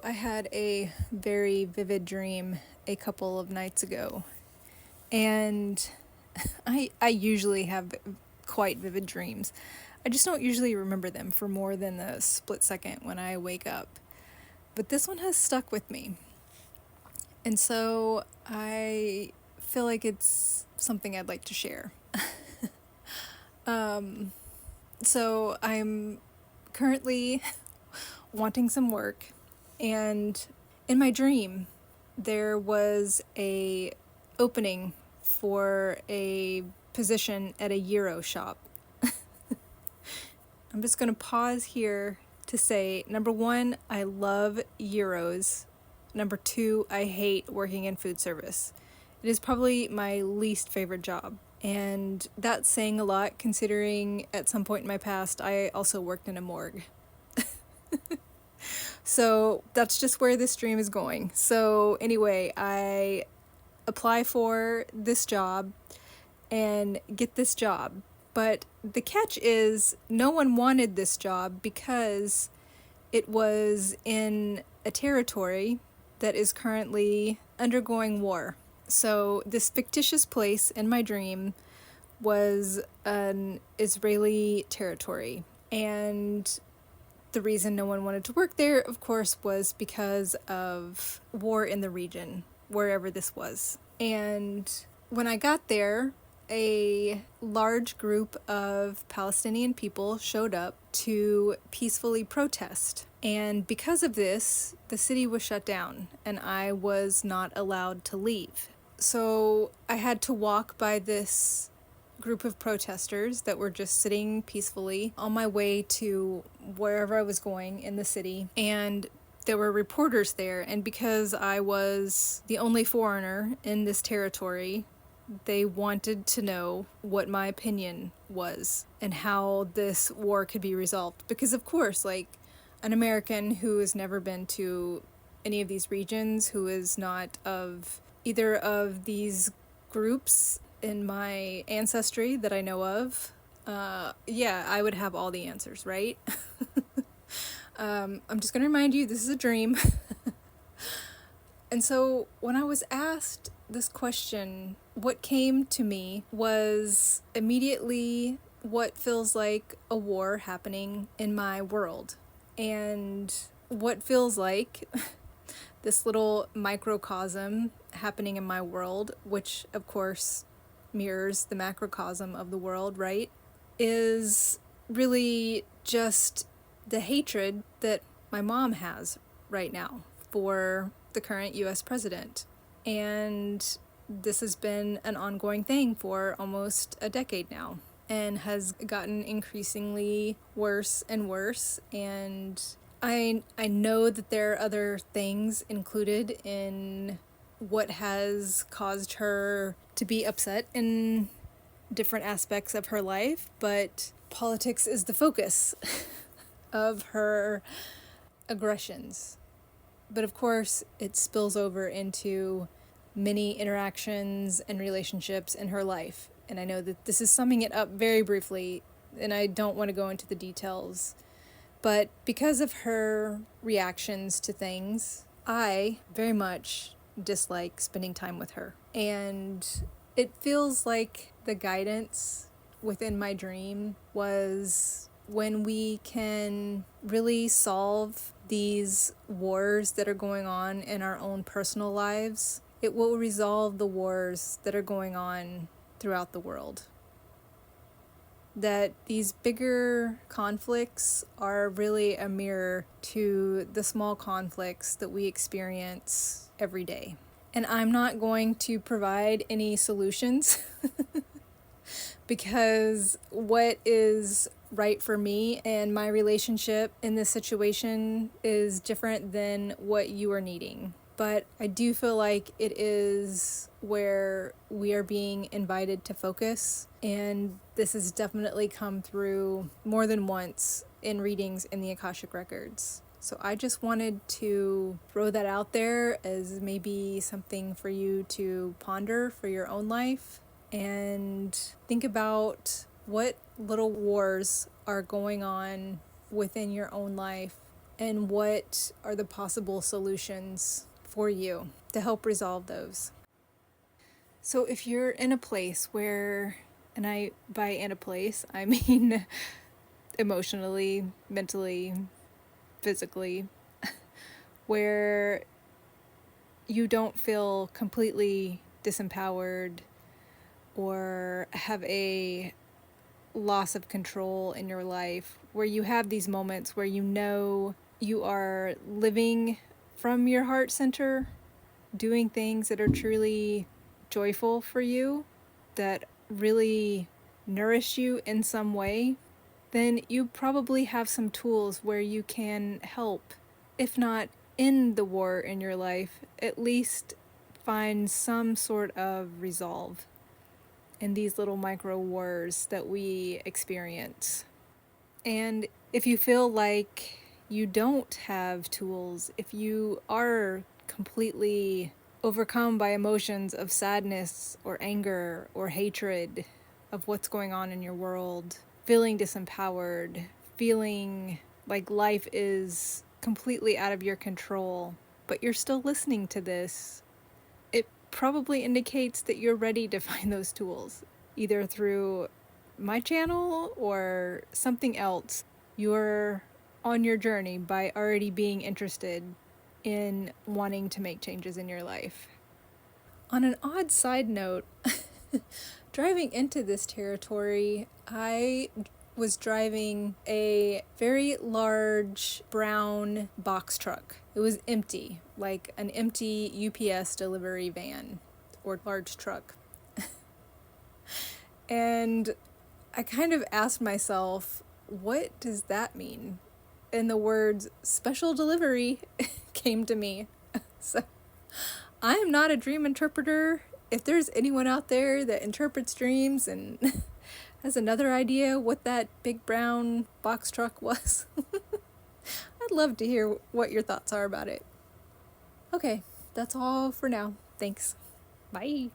I had a very vivid dream a couple of nights ago, and I usually have quite vivid dreams. I just don't usually remember them for more than a split second when I wake up. But this one has stuck with me. And so I feel like it's something I'd like to share. So I'm currently wanting some work, and in my dream there was a opening for a position at a gyro shop. I'm just going to pause here to say, number one, I love gyros. Number two, I hate working in food service. It is probably my least favorite job. And that's saying a lot considering at some point in my past I also worked in a morgue. So that's just where this dream is going. So anyway, I apply for this job and get this job. But the catch is no one wanted this job because it was in a territory that is currently undergoing war. So this fictitious place in my dream was an Israeli territory. And the reason no one wanted to work there, of course, was because of war in the region, wherever this was. And when I got there, a large group of Palestinian people showed up to peacefully protest. And because of this, the city was shut down and I was not allowed to leave. So I had to walk by this group of protesters that were just sitting peacefully on my way to wherever I was going in the city. And there were reporters there, and because I was the only foreigner in this territory, they wanted to know what my opinion was and how this war could be resolved. Because of course, like, an American who has never been to any of these regions, who is not of either of these groups in my ancestry that I know of, I would have all the answers, right? I'm just going to remind you, this is a dream. And so when I was asked this question, what came to me was immediately what feels like a war happening in my world. And what feels like this little microcosm happening in my world, which of course mirrors the macrocosm of the world, right, is really just the hatred that my mom has right now for the current US president. And this has been an ongoing thing for almost a decade now and has gotten increasingly worse and worse. And I know that there are other things included in what has caused her to be upset in different aspects of her life, but politics is the focus of her aggressions. But of course, it spills over into many interactions and relationships in her life. And I know that this is summing it up very briefly, and I don't want to go into the details. But because of her reactions to things, I very much dislike spending time with her. And it feels like the guidance within my dream was when we can really solve these wars that are going on in our own personal lives, it will resolve the wars that are going on throughout the world. That these bigger conflicts are really a mirror to the small conflicts that we experience every day. And I'm not going to provide any solutions because what is right for me and my relationship in this situation is different than what you are needing. But I do feel like it is where we are being invited to focus, and this has definitely come through more than once in readings in the Akashic records. So I just wanted to throw that out there as maybe something for you to ponder for your own life and think about what little wars are going on within your own life and what are the possible solutions for you to help resolve those. So if you're in a place where, and by in a place, I mean emotionally, mentally, physically, where you don't feel completely disempowered or have a loss of control in your life, where you have these moments where you know you are living from your heart center, doing things that are truly joyful for you, that really nourish you in some way, then you probably have some tools where you can help, if not end the war in your life, at least find some sort of resolve in these little micro wars that we experience. And if you feel like you don't have tools, if you are completely overcome by emotions of sadness or anger or hatred of what's going on in your world, feeling disempowered, feeling like life is completely out of your control, but you're still listening to this, it probably indicates that you're ready to find those tools, either through my channel or something else. You're on your journey by already being interested in wanting to make changes in your life. On an odd side note, driving into this territory, I was driving a very large brown box truck. It was empty, like an empty UPS delivery van or large truck. And I kind of asked myself, what does that mean? And the words special delivery came to me. So I am not a dream interpreter. If there's anyone out there that interprets dreams and has another idea what that big brown box truck was, I'd love to hear what your thoughts are about it. Okay, that's all for now. Thanks. Bye.